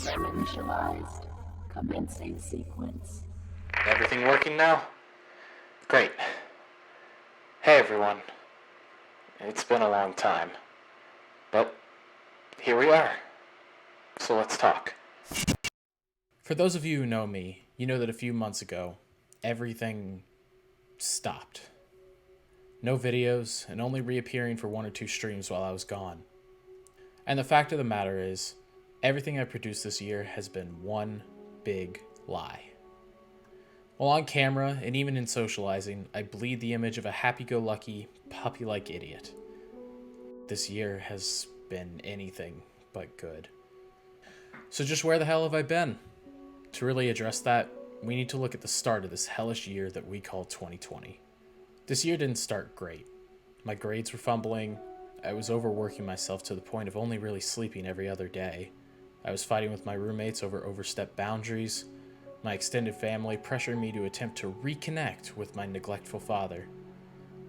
Program initialized. Commencing sequence. Everything working now? Great. Hey everyone. It's been a long time. But here we are. So let's talk. For those of you who know me, you know that a few months ago, everything stopped. No videos, and only reappearing for 1 or 2 streams while I was gone. And the fact of the matter is, everything I produced this year has been one big lie. While on camera, and even in socializing, I bleed the image of a happy-go-lucky, puppy-like idiot. This year has been anything but good. So just where the hell have I been? To really address that, we need to look at the start of this hellish year that we call 2020. This year didn't start great. My grades were fumbling, I was overworking myself to the point of only really sleeping every other day. I was fighting with my roommates over overstepped boundaries. My extended family pressured me to attempt to reconnect with my neglectful father.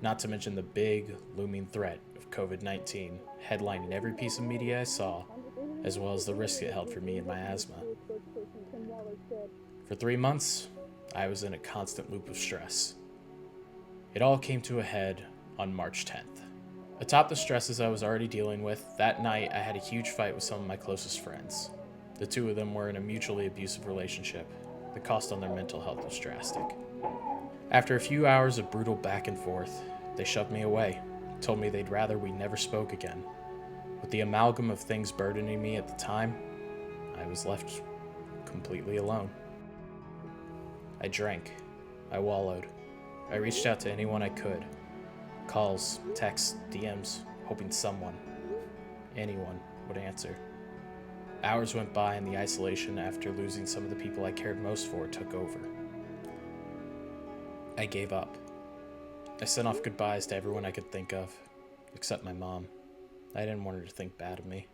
Not to mention the big, looming threat of COVID-19 headlining every piece of media I saw, as well as the risk it held for me and my asthma. For 3 months, I was in a constant loop of stress. It all came to a head on March 10th. Atop the stresses I was already dealing with, that night I had a huge fight with some of my closest friends. The two of them were in a mutually abusive relationship. The cost on their mental health was drastic. After a few hours of brutal back and forth, they shoved me away, told me they'd rather we never spoke again. With the amalgam of things burdening me at the time, I was left completely alone. I drank. I wallowed. I reached out to anyone I could. Calls, texts, DMs, hoping someone, anyone, would answer. Hours went by and the isolation after losing some of the people I cared most for took over. I gave up. I sent off goodbyes to everyone I could think of, except my mom. I didn't want her to think bad of me.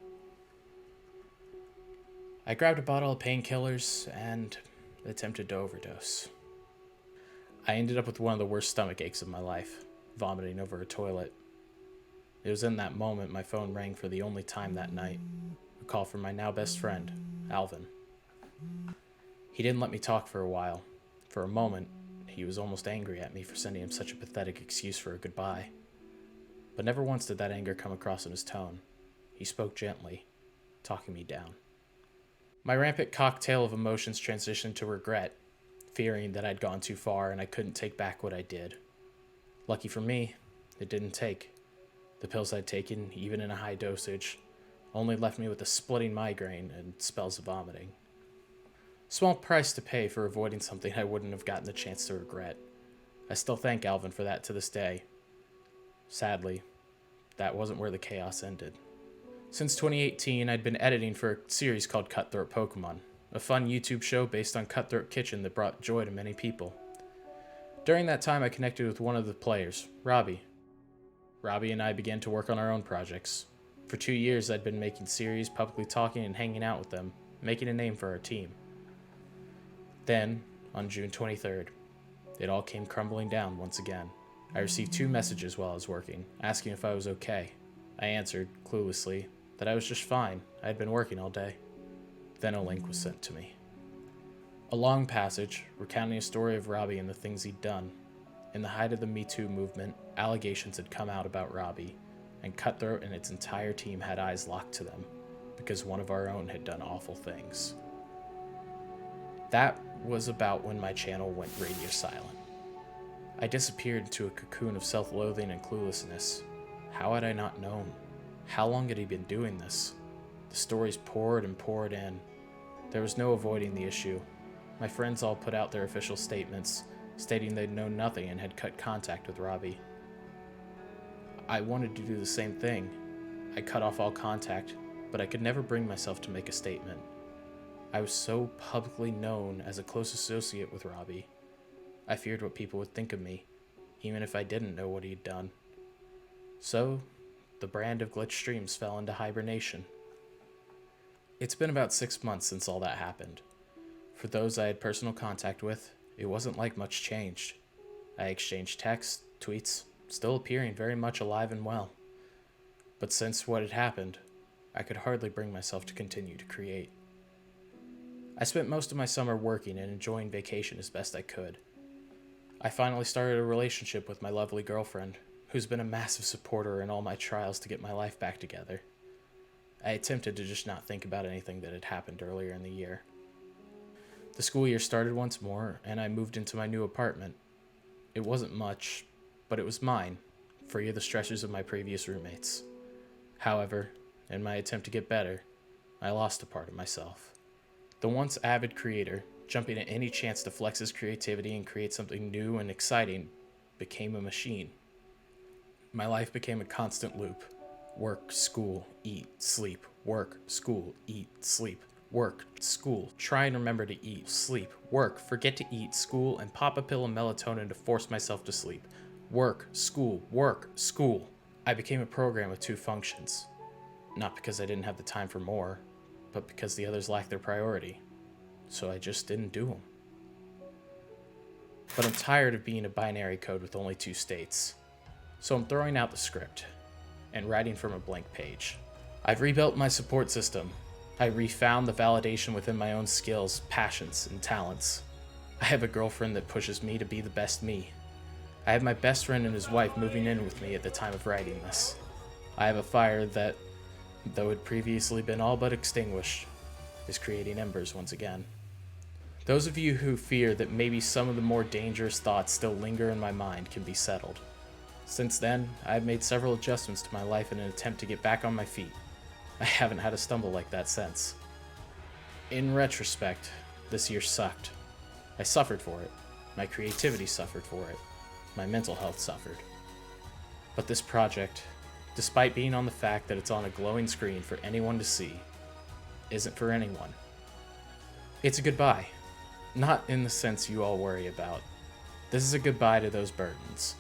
I grabbed a bottle of painkillers and attempted to overdose. I ended up with one of the worst stomach aches of my life, vomiting over a toilet. It was in that moment my phone rang for the only time that night. A call from my now best friend, Alvin. He didn't let me talk for a while. For a moment, he was almost angry at me for sending him such a pathetic excuse for a goodbye. But never once did that anger come across in his tone. He spoke gently, talking me down. My rampant cocktail of emotions transitioned to regret, fearing that I'd gone too far and I couldn't take back what I did. Lucky for me, it didn't take. The pills I'd taken, even in a high dosage, only left me with a splitting migraine and spells of vomiting. Small price to pay for avoiding something I wouldn't have gotten the chance to regret. I still thank Alvin for that to this day. Sadly, that wasn't where the chaos ended. Since 2018, I'd been editing for a series called Cutthroat Pokemon, a fun YouTube show based on Cutthroat Kitchen that brought joy to many people. During that time, I connected with one of the players, Robbie. Robbie and I began to work on our own projects. For 2 years, I'd been making series, publicly talking and hanging out with them, making a name for our team. Then, on June 23rd, it all came crumbling down once again. I received 2 messages while I was working, asking if I was okay. I answered, cluelessly, that I was just fine. I had been working all day. Then a link was sent to me. A long passage recounting a story of Robbie and the things he'd done. In the height of the Me Too movement, allegations had come out about Robbie, and Cutthroat and its entire team had eyes locked to them because one of our own had done awful things. That was about when my channel went radio silent. I disappeared into a cocoon of self-loathing and cluelessness. How had I not known? How long had he been doing this? The stories poured and poured in. There was no avoiding the issue. My friends all put out their official statements, stating they'd known nothing and had cut contact with Robbie. I wanted to do the same thing. I cut off all contact, but I could never bring myself to make a statement. I was so publicly known as a close associate with Robbie. I feared what people would think of me, even if I didn't know what he'd done. So, the brand of GlitchedStreams fell into hibernation. It's been about 6 months since all that happened. For those I had personal contact with, it wasn't like much changed. I exchanged texts, tweets, still appearing very much alive and well. But since what had happened, I could hardly bring myself to continue to create. I spent most of my summer working and enjoying vacation as best I could. I finally started a relationship with my lovely girlfriend, who's been a massive supporter in all my trials to get my life back together. I attempted to just not think about anything that had happened earlier in the year. The school year started once more, and I moved into my new apartment. It wasn't much, but it was mine, free of the stressors of my previous roommates. However, in my attempt to get better, I lost a part of myself. The once avid creator, jumping at any chance to flex his creativity and create something new and exciting, became a machine. My life became a constant loop. Work, school, eat, sleep, work, school, eat, sleep, work, school, try and remember to eat, sleep, work, forget to eat, school, and pop a pill of melatonin to force myself to sleep. Work, school, work, school. I became a program with two functions. Not because I didn't have the time for more, but because the others lacked their priority. So I just didn't do them. But I'm tired of being a binary code with only two states. So I'm throwing out the script and writing from a blank page. I've rebuilt my support system. I refound the validation within my own skills, passions, and talents. I have a girlfriend that pushes me to be the best me. I have my best friend and his wife moving in with me at the time of writing this. I have a fire that, though it previously been all but extinguished, is creating embers once again. Those of you who fear that maybe some of the more dangerous thoughts still linger in my mind can be settled. Since then, I have made several adjustments to my life in an attempt to get back on my feet. I haven't had a stumble like that since. In retrospect, this year sucked. I suffered for it. My creativity suffered for it. My mental health suffered. But this project, despite being on the fact that it's on a glowing screen for anyone to see, isn't for anyone. It's a goodbye. Not in the sense you all worry about. This is a goodbye to those burdens.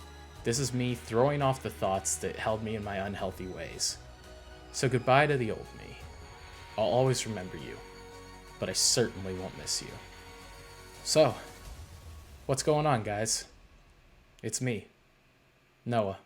This is me throwing off the thoughts that held me in my unhealthy ways. So goodbye to the old me. I'll always remember you, but I certainly won't miss you. So, what's going on, guys? It's me, Noah.